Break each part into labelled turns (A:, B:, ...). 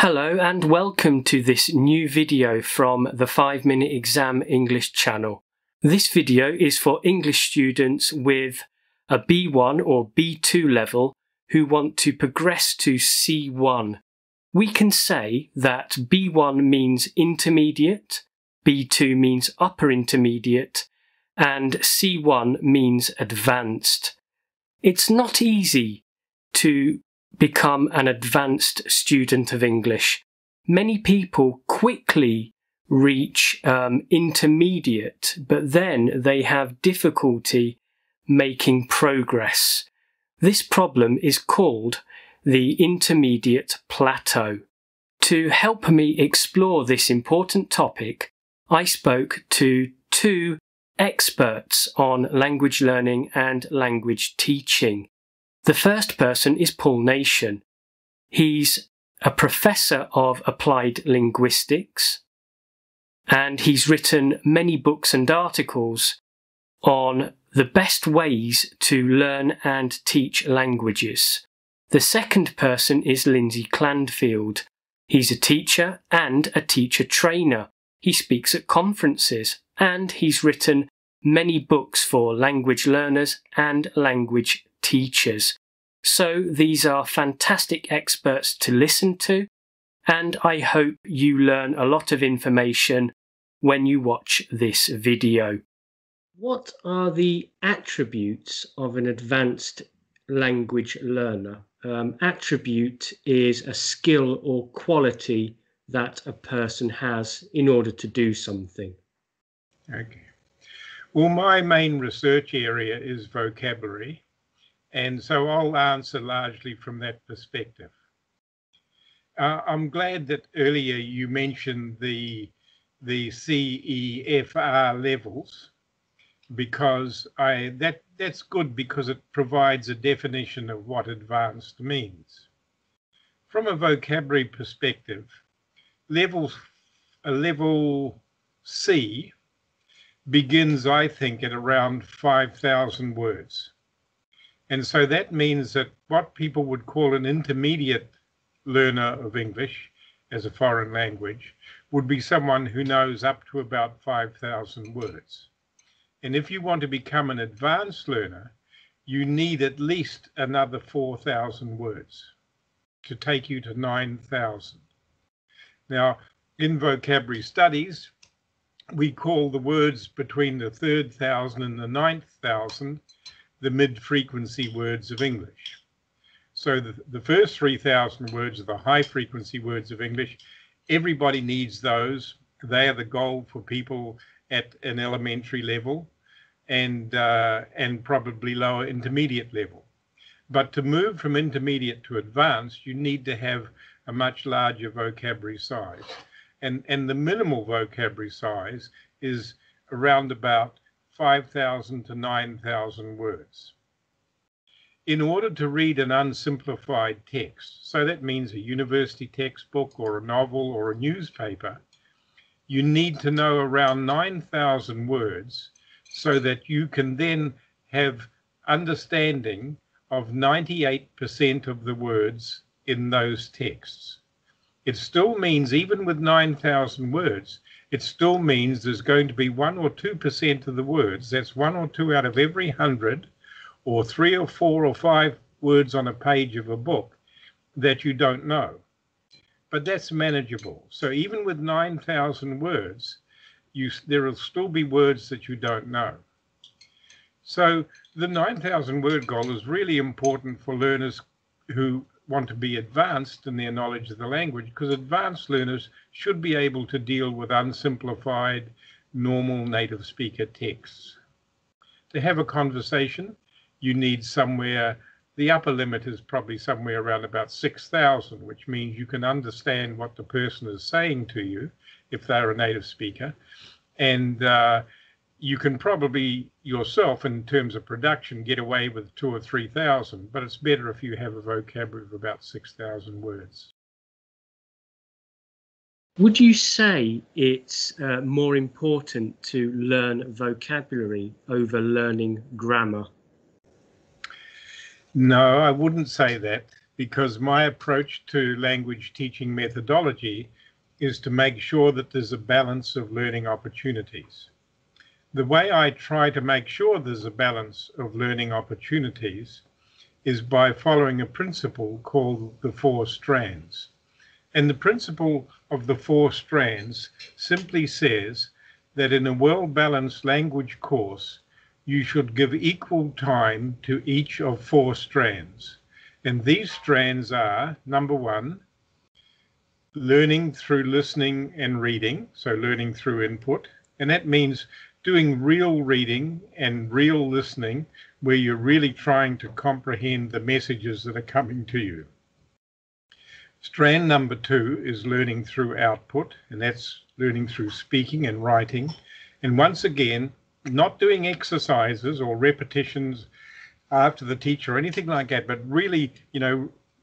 A: Hello and welcome to this new video from the 5-Minute Exam English channel. This video is for English students with a B1 or B2 level who want to progress to C1. We can say that B1 means intermediate, B2 means upper intermediate, and C1 means advanced. It's not easy to become an advanced student of English. Many people quickly reach intermediate, but then they have difficulty making progress. This problem is called the intermediate plateau. To help me explore this important topic, I spoke to two experts on language learning and language teaching. The first person is Paul Nation. He's a professor of applied linguistics, and he's written many books and articles on the best ways to learn and teach languages. The second person is Lindsay Clandfield. He's a teacher and a teacher trainer. He speaks at conferences, and he's written many books for language learners and language teachers. So these are fantastic experts to listen to, and I hope you learn a lot of information when you watch this video. What are the attributes of an advanced language learner? Attribute is a skill or quality that a person has in order to do something.
B: Okay. Well, my main research area is vocabulary, and so I'll answer largely from that perspective. I'm glad that earlier you mentioned the CEFR levels, because that's good, because it provides a definition of what advanced means. From a vocabulary perspective, level C begins, I think, at around 5,000 words. And so that means that what people would call an intermediate learner of English as a foreign language would be someone who knows up to about 5,000 words. And if you want to become an advanced learner, you need at least another 4,000 words to take you to 9,000. Now, in vocabulary studies, we call the words between the 3,000 and the 9,000 the mid-frequency words of English. So the first 3,000 words are the high-frequency words of English. Everybody needs those. They are the goal for people at an elementary level and probably lower intermediate level. But to move from intermediate to advanced, you need to have a much larger vocabulary size. And the minimal vocabulary size is around about 5,000 to 9,000 words. In order to read an unsimplified text, so that means a university textbook or a novel or a newspaper, you need to know around 9,000 words so that you can then have understanding of 98% of the words in those texts. It still means, even with 9,000 words, it still means there's going to be 1 or 2% of the words, that's 1 or 2 out of every 100, or 3 or 4 or 5 words on a page of a book that you don't know. But that's manageable. So even with 9,000 words, there will still be words that you don't know. So the 9,000 word goal is really important for learners who want to be advanced in their knowledge of the language, because advanced learners should be able to deal with unsimplified, normal native speaker texts. To have a conversation, you need somewhere, the upper limit is probably somewhere around about 6,000, which means you can understand what the person is saying to you if they're a native speaker. And you can probably yourself, in terms of production, get away with 2,000 or 3,000, but it's better if you have a vocabulary of about 6,000 words.
A: Would you say it's more important to learn vocabulary over learning grammar?
B: No, I wouldn't say that. because my approach to language teaching methodology is to make sure that there's a balance of learning opportunities. The way I try to make sure there's a balance of learning opportunities is by following a principle called the four strands. And the principle of the four strands simply says that in a well-balanced language course, you should give equal time to each of four strands. And these strands are, number one, learning through listening and reading, so learning through input. And that means doing real reading and real listening where you're really trying to comprehend the messages that are coming to you. Strand number two is learning through output, and that's learning through speaking and writing. And once again, not doing exercises or repetitions after the teacher or anything like that, but really,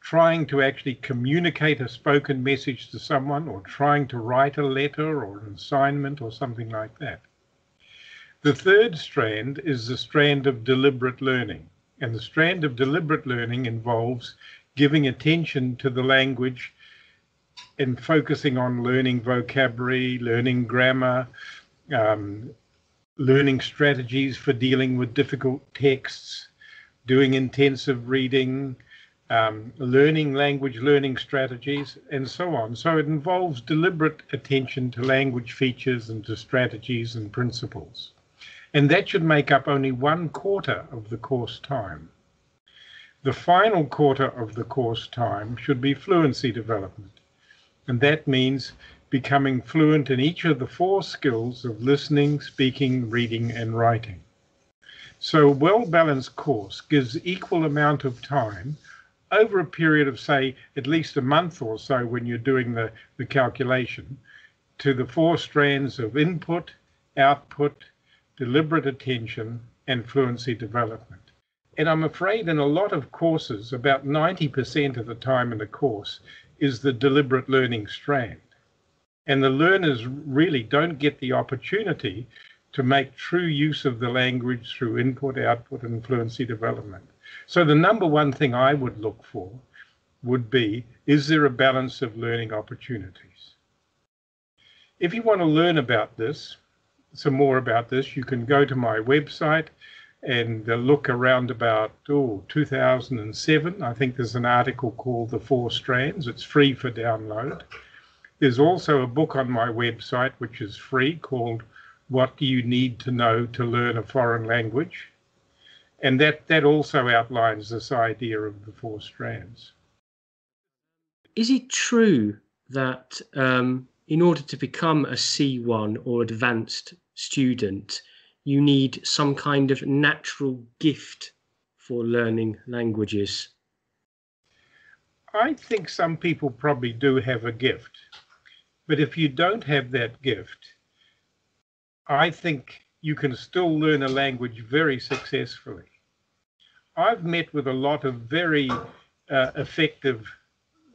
B: trying to actually communicate a spoken message to someone, or trying to write a letter or an assignment or something like that. The third strand is the strand of deliberate learning. And the strand of deliberate learning involves giving attention to the language and focusing on learning vocabulary, learning grammar, learning strategies for dealing with difficult texts, doing intensive reading, learning language learning strategies, and so on. So it involves deliberate attention to language features and to strategies and principles. And that should make up only 1/4 of the course time. The final quarter of the course time should be fluency development. And that means becoming fluent in each of the four skills of listening, speaking, reading, and writing. So a well-balanced course gives equal amount of time over a period of, say, at least a month or so when you're doing the calculation, to the four strands of input, output, deliberate attention, and fluency development. And I'm afraid in a lot of courses, about 90% of the time in the course is the deliberate learning strand. And the learners really don't get the opportunity to make true use of the language through input, output, and fluency development. So the number one thing I would look for would be, is there a balance of learning opportunities? If you want to learn about this, some more about this, you can go to my website and look around about 2007. I think there's an article called The Four Strands. It's free for download. There's also a book on my website which is free called What Do You Need to Know to Learn a Foreign Language? And that also outlines this idea of the four strands.
A: Is it true that in order to become a C1 or advanced student, you need some kind of natural gift for learning languages?
B: I think some people probably do have a gift. But if you don't have that gift, I think you can still learn a language very successfully. I've met with a lot of very effective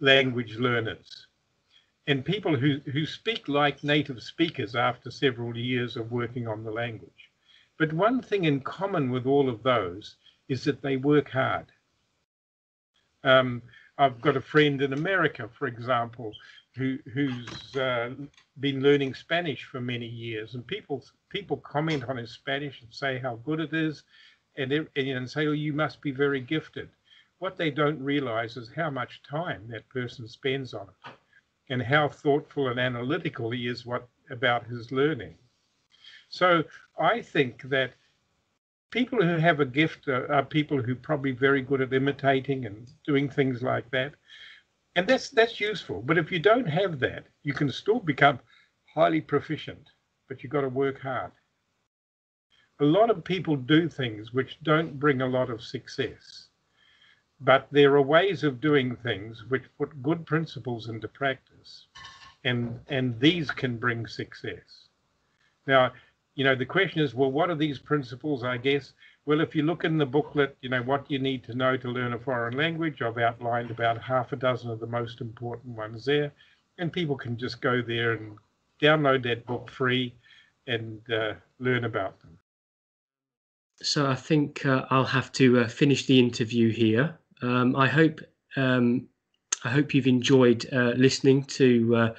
B: language learners and people who speak like native speakers after several years of working on the language. But one thing in common with all of those is that they work hard. I've got a friend in America, for example, who's been learning Spanish for many years, and people comment on his Spanish and say how good it is, and say, oh, you must be very gifted. What they don't realize is how much time that person spends on it and how thoughtful and analytical he is about his learning. So I think that people who have a gift are people who are probably very good at imitating and doing things like that. And that's useful. But if you don't have that, you can still become highly proficient, but you've got to work hard. A lot of people do things which don't bring a lot of success, but there are ways of doing things which put good principles into practice, and these can bring success. Now, the question is, well, what are these principles, I guess? Well, if you look in the booklet, what you need to know to learn a foreign language, I've outlined about half a dozen of the most important ones there, and people can just go there and download that book free and learn about them.
A: So I think I'll have to finish the interview here. I hope I hope you've enjoyed listening to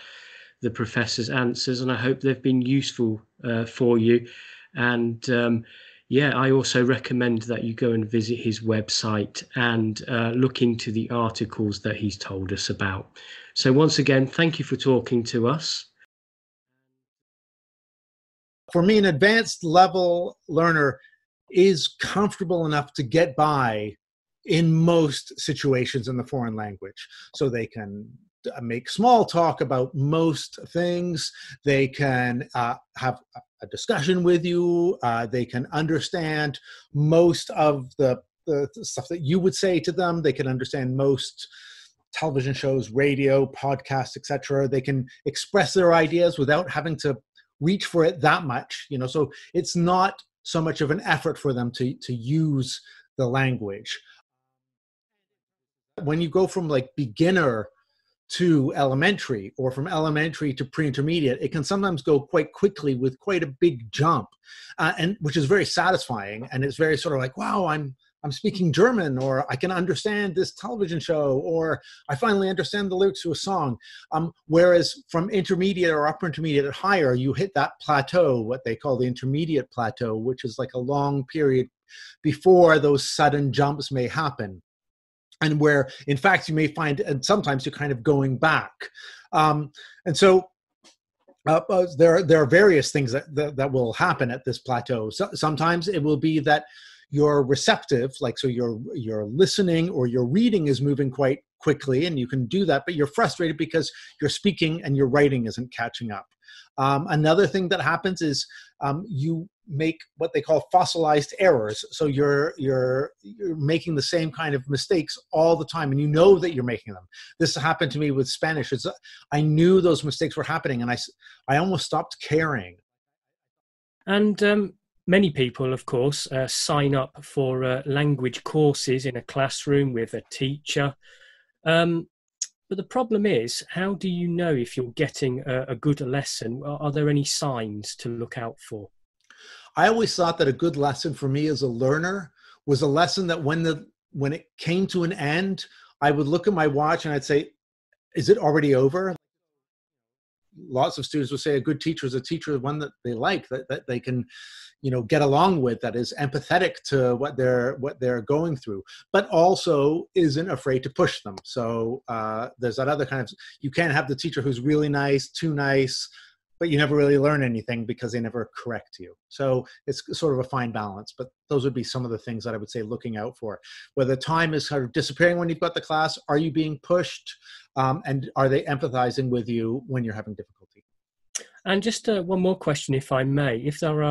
A: the professor's answers, and I hope they've been useful for you. And yeah, I also recommend that you go and visit his website and look into the articles that he's told us about. So once again, thank you for talking to us.
C: For me, an advanced level learner is comfortable enough to get by in most situations in the foreign language. So they can make small talk about most things. They can have a discussion with you. They can understand most of the stuff that you would say to them. They can understand most television shows, radio, podcasts, etc. They can express their ideas without having to reach for it that much, you know. So it's not so much of an effort for them to use the language. When you go from like beginner to elementary, or from elementary to pre-intermediate, it can sometimes go quite quickly with quite a big jump, and which is very satisfying. And it's very sort of like, wow, I'm speaking German, or I can understand this television show, or I finally understand the lyrics to a song. Whereas from intermediate or upper intermediate or higher, you hit that plateau, what they call the intermediate plateau, which is like a long period before those sudden jumps may happen. And where, in fact, you may find, and sometimes you're kind of going back. And so there are various things that will happen at this plateau. So, sometimes it will be that you're receptive, like, so you're listening or your reading is moving quite quickly, and you can do that, but you're frustrated because your speaking and your writing isn't catching up. Another thing that happens is you make what they call fossilized errors. So you're making the same kind of mistakes all the time, and you know that you're making them. This happened to me with Spanish. I knew those mistakes were happening, and I almost stopped caring.
A: And many people, of course, sign up for language courses in a classroom with a teacher. But the problem is, how do you know if you're getting a good lesson? Are there any signs to look out for?
C: I always thought that a good lesson for me as a learner was a lesson that when it came to an end, I would look at my watch and I'd say, is it already over? Lots of students would say a good teacher is a teacher, one that they like, that they can, you know, get along with, that is empathetic to what they're going through, but also isn't afraid to push them. So there's that other kind of, you can't have the teacher who's really nice, too nice, but you never really learn anything because they never correct you. So it's sort of a fine balance, but those would be some of the things that I would say looking out for. Whether time is sort of disappearing when you've got the class, are you being pushed, and are they empathizing with you when you're having difficulty?
A: And just one more question, if I may. If there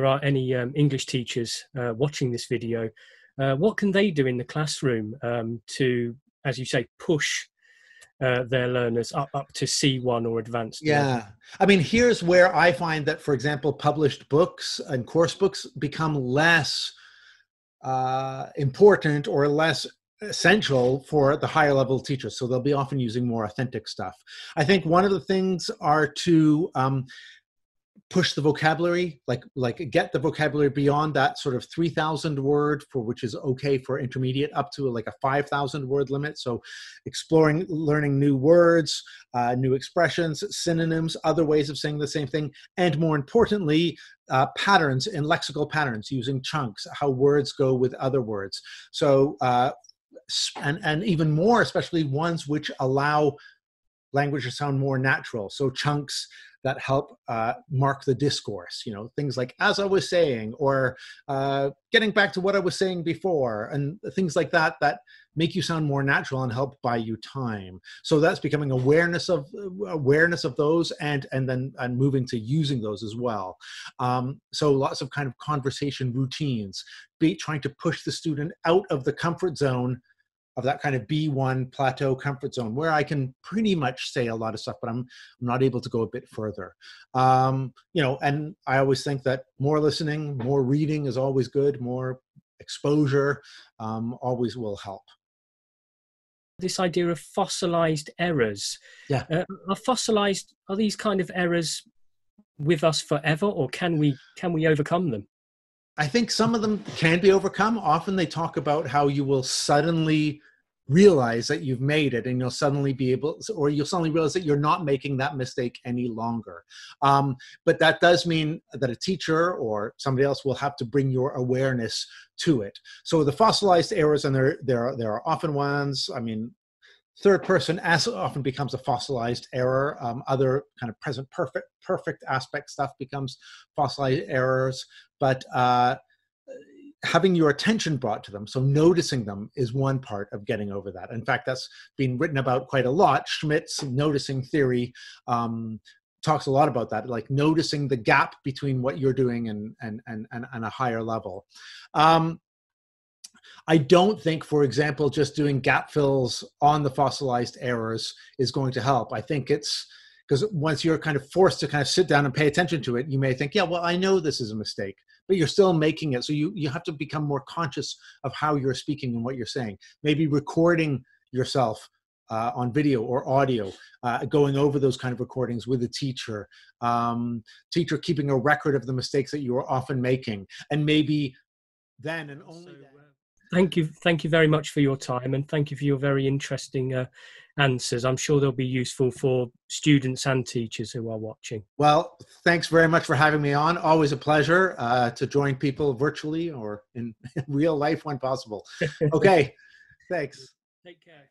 A: are any English teachers watching this video, what can they do in the classroom to, as you say, push their learners up to C1 or advanced
C: Yeah.
A: level?
C: I mean, here's where I find that, for example, published books and course books become less important or less essential for the higher level teachers. So they'll be often using more authentic stuff. I think one of the things are to push the vocabulary, like get the vocabulary beyond that sort of 3,000 word, for which is okay for intermediate, up to like a 5,000 word limit. So exploring, learning new words, new expressions, synonyms, other ways of saying the same thing, and more importantly, patterns and lexical patterns, using chunks, how words go with other words. So and even more, especially ones which allow language to sound more natural. So chunks that help mark the discourse, you know, things like, as I was saying, or getting back to what I was saying before, and things like that, that make you sound more natural and help buy you time. So that's becoming awareness of those, and then moving to using those as well. So lots of kind of conversation routines, trying to push the student out of the comfort zone of that kind of B1 plateau comfort zone, where I can pretty much say a lot of stuff, but I'm not able to go a bit further. You know, and I always think that more listening, more reading is always good. More exposure always will help.
A: This idea of fossilized errors.
C: Yeah.
A: Are these kind of errors with us forever, or can we overcome them?
C: I think some of them can be overcome. Often they talk about how you will suddenly realize that you've made it, and you'll suddenly be able, or you'll suddenly realize that you're not making that mistake any longer. But that does mean that a teacher or somebody else will have to bring your awareness to it. So the fossilized errors, and there are often ones, I mean, third person as often becomes a fossilized error. Other kind of present perfect aspect stuff becomes fossilized errors. But having your attention brought to them, so noticing them, is one part of getting over that. In fact, that's been written about quite a lot. Schmidt's noticing theory talks a lot about that, like noticing the gap between what you're doing and a higher level. I don't think, for example, just doing gap fills on the fossilized errors is going to help. I think it's because once you're kind of forced to kind of sit down and pay attention to it, you may think, yeah, well, I know this is a mistake, but you're still making it. So you have to become more conscious of how you're speaking and what you're saying. Maybe recording yourself on video or audio, going over those kind of recordings with a teacher, keeping a record of the mistakes that you are often making, and maybe then and only then.
A: Thank you very much for your time, and thank you for your very interesting answers. I'm sure they'll be useful for students and teachers who are watching.
C: Well, thanks very much for having me on. Always a pleasure to join people virtually or in real life when possible. Okay, thanks.
A: Take care.